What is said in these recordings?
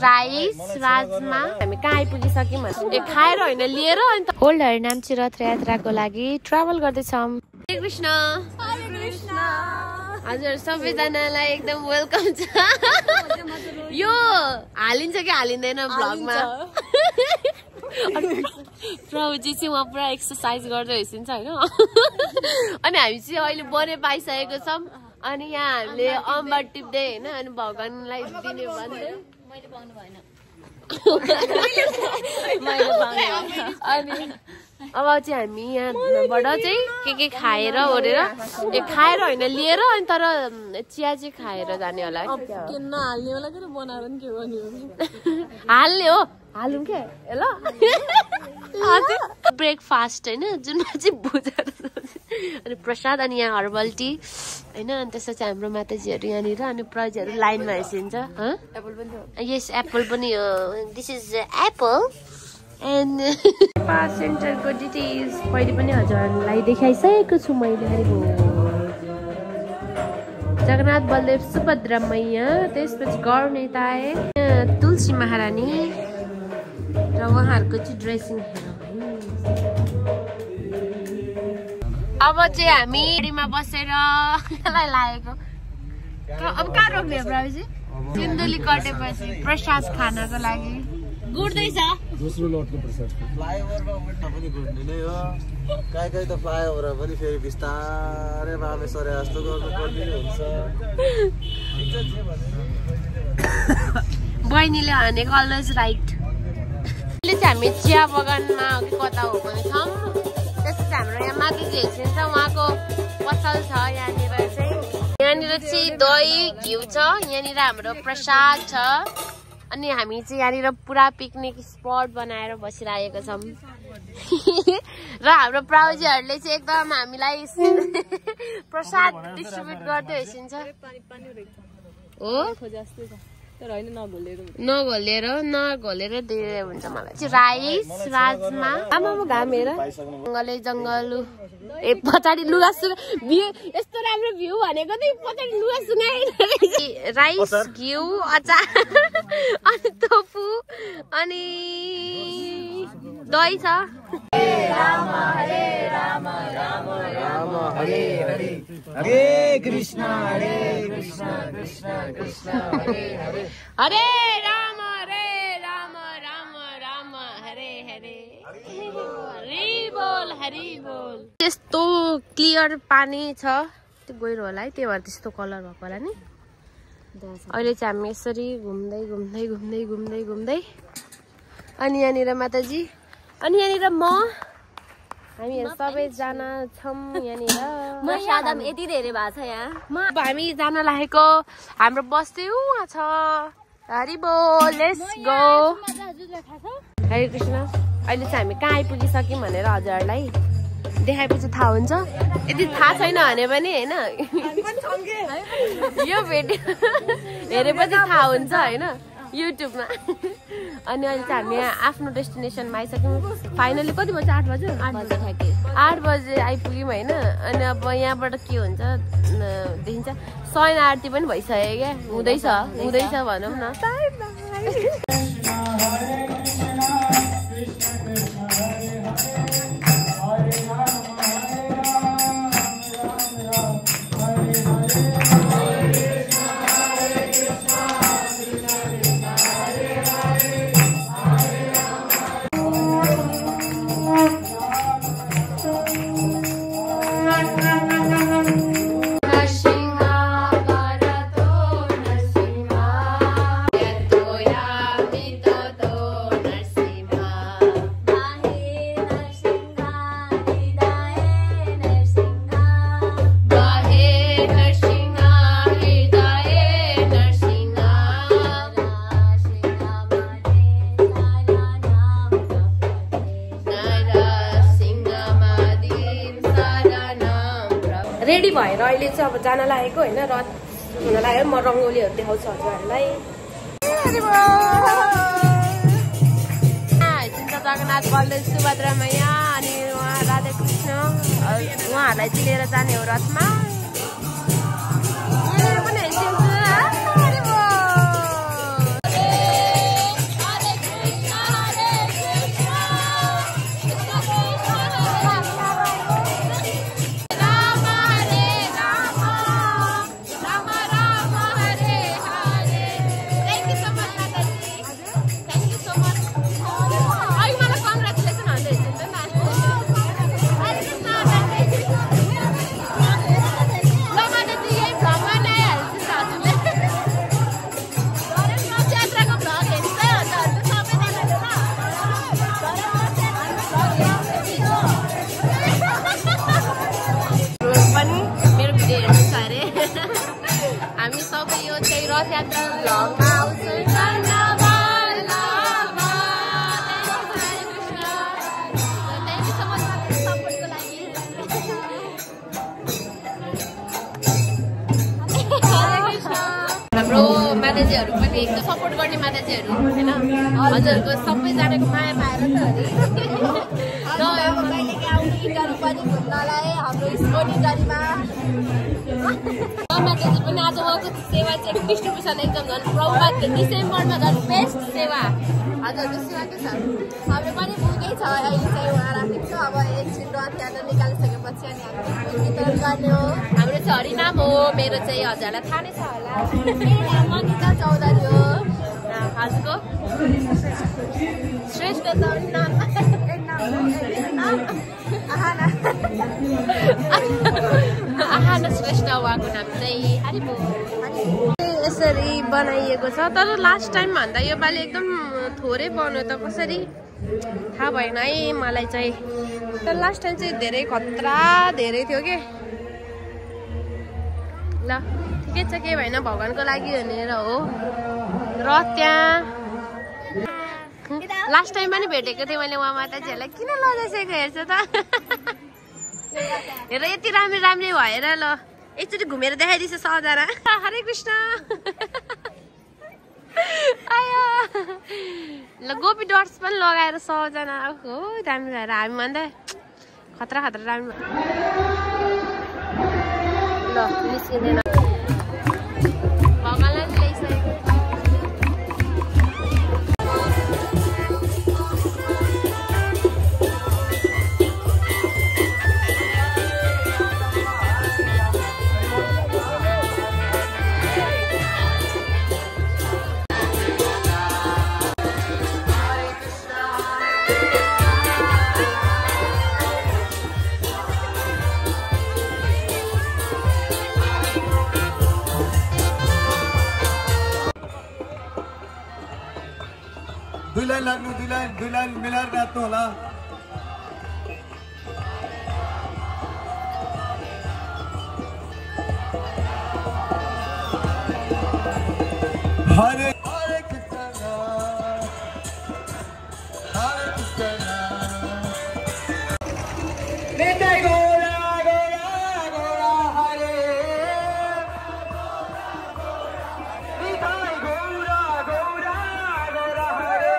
Rice राजमा हामी कहाँ आइपुगिसक्यौँ भने खाएर होइन लिएर अनि ओल्ड हरिनामची रथ यात्राको लागि ट्राभल गर्दैछौँ। हरे कृष्ण हजुर सबैजनालाई एकदम वेलकम छ। यो हालिन्छ कि हालिँदैन ब्लगमा? प्रभुजी चाहिँ उहाँ पुरा एक्सर्साइज गर्दै हुनुहुन्छ होइन। अनि हामी चाहिँ अहिले बने पाइसकेको छौँ। अनि यहाँ हामीले अम्बर टिप्दै होइन अनि भगवानलाई दिने भन्दै अनि अब चाहिँ हामी यहाँबाट चाहिँ के खाएर ओरेर खाएर होइन लिएर अनि तर चिया चाहिँ खाएर जाने होला। हाल्ने हो हालौँ के ल ब्रेकफास्ट होइन जुनमा चाहिँ भुजा अनि प्रसाद अनि यहाँ हर्बल टी होइन। अनि त्यसपछि हाम्रो माताजीहरू यहाँनिर अनि प्रजाहरू लाइनमा हेसिन्छ। यस एप्पल पनि हो। This is apple and pass सेन्टरको डिटेल्स पहिले पनि हजुरहरूलाई देखाइसकेको छु मैले। जगन्नाथ बलदेव सुभद्रा मैया त्यसपछि गौर निताय तुलसी महारानी र उहाँहरूको चाहिँ ड्रेसिङ हेर। अब चाहिँ हामी गाडीमा बसेर लागेको अब कहाँ रोक्ने हो प्रभुजी? सिन्धुली कटेपछि प्रसाद खानको लागि गुड्दैछ। दोस्रो लटको प्रसाद फ्लाइओभरमा पनि गुड्ने नै हो। कहीँ कहीँ त फ्लाइओभर पनि फेरि बिस्तारै रामेश्वरे जस्तो गर्नुपर्ने हुन्छ। बहिनीले भनेको अलवेज राइट। अहिले चाहिँ हामी चिया बगानमा कता हो भने छौँ। त्यसपछि हाम्रो यहाँ माताजी हेर्नुहुन्छ उहाँको पसल छ यहाँनिर चाहिँ। यहाँनिर चाहिँ दही घिउ छ। यहाँनिर हाम्रो प्रसाद छ। अनि हामी चाहिँ यहाँनिर पुरा पिकनिक स्पट बनाएर बसिरहेको छौँ। र हाम्रो प्रभुजीहरूले चाहिँ एकदम हामीलाई प्रसाद डिस्ट्रिब्युट गर्दै हुनुहुन्छ हो। नघोलेर दिए हुन्छ मलाई चाहिँ राइस राजमा आमामा घाम हेर जङ्गलै जङ्गल ए पछाडि लुगा सुगा भ्यू यस्तो राम्रो भ्यू भनेको चाहिँ पछाडि लुगा सुगाइ राइस घिउ अचार अनि टोफु अनि दही छ। राम हरे राम राम राम हरे हरे हरे कृष्ण कृष्ण कृष्ण हरे हरे हरे राम राम राम हरे हरे हरि बोल। त्यस्तो क्लियर पानी छ त्यो गहिरो होला है त्यही भएर त्यस्तो कलर भएको होला नि। अहिले चाहिँ हामी यसरी घुम्दै घुम्दै घुम्दै घुम्दै घुम्दै अनि यहाँनिर माताजी अनि यहाँनिर म हामीहरू सबैजना छौँ यहाँनिर। प्रसादम यति धेरै भएको छ यहाँ। हामी जान लागेको हाम्रो बस चाहिँ उहाँ छ। हरि बोल लेट्स गो। हरे कृष्ण। अहिले चाहिँ हामी कहाँ आइपुगिसक्यौँ भनेर हजुरहरूलाई देखाएपछि थाहा हुन्छ। यदि थाहा छैन भने पनि होइन यो भिडियो हेरेपछि थाहा हुन्छ होइन युट्युबमा। अनि अहिले चाहिँ हामी यहाँ आफ्नो डेस्टिनेसनमा आइसक्यौँ। फाइनली कति बजी 8 बज्यो 8 बजे आइपुग्यौँ होइन। अनि अब यहाँबाट के हुन्छ देखिन्छ। शयन आरती पनि भइसक्यो क्या हुँदैछ भनौँ न। रेडी भएर अहिले चाहिँ अब जान लागेको होइन रथ हुन लाग्यो। म रङ्गोलीहरू देखाउँछु हजुरहरूलाई। जगन्नाथ बलदेव सुभद्रा मैया अनि उहाँ राधाकृष्ण उहाँहरूलाई चाहिँ लिएर जाने हो रथमा। पनि हामी सबै यो चाहिँ रथ यात्रा भ्लगमा आउँछौँ। हाम्रो माताजीहरू पनि एकदम सपोर्ट गर्ने माताजीहरू होइन, हजुरहरूको सबैजनाको माया पाएर त माताजी पनि आज उहाँको सेवा चाहिँ डिस्ट्रिब्युसन एकदम झन् प्रभात डिसेम्बरमा झन् बेस्ट सेवा हजुरहरूको सेवा के छ। हाम्रो पनि पुगै छ अहिले चाहिँ उहाँ राखेको छ। अब एकछिन रथ यात्रा निकालिसकेपछि अनि हामी वितरण गर्ने हो। हाम्रो चाहिँ हरिनाम हो, मेरो चाहिँ हजुरलाई थाहा नै छ होला, मनिता चौधरी हो। हजुरको श्रेष्ठ नाम आहाना श्रेष्ठ, उहाँको नाम चाहिँ हरिबो। यसरी बनाइएको छ, तर लास्ट टाइम भन्दा यो पालि एकदम थोरै बन्यो त कसरी थाहा भएन है मलाई चाहिँ। तर लास्ट टाइम चाहिँ धेरै खतरा धेरै थियो के। ल ठिकै छ, केही भएन, भगवान्को लागि भनेर हो। र त्यहाँ लास्ट टाइम पनि भेटेको थिएँ मैले उहाँ माताजीहरूलाई, किन लजाइसकेको हेर्छ त हेर यति राम्रो राम्रै भएर। ल एकचोटि घुमेर देखाइदिन्छ सबजना। हरे कृष्ण आयो। ल गोपी डट्स पनि लगाएर सबजना हो राम्रो भएर हामी भन्दा खतरा खतरा राम्रो। ल निस्किँदैन भगवान्लाई ल्याइसकेको। दुई लाइन लाग्नु, दुई लाइन मिलाएर नाच्नु होला। हरे हरे कृष्ण हरे कृष्ण निताई गौरा गौरा गौरा हरे निताई गौरा गौरा गौरा हरे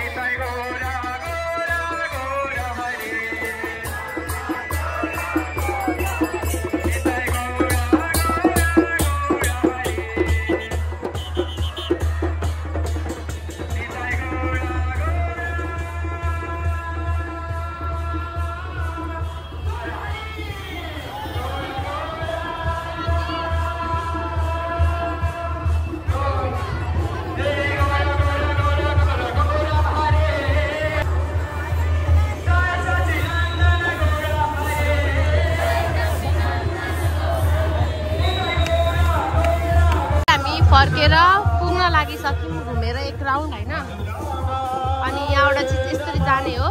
निताई गौरा गौरा गौरा हरे निताई गौरा फर्केर पुग्न लागिसक्यौँ घुमेर एक राउन्ड होइन। अनि यहाँबाट चाहिँ यसरी जाने हो।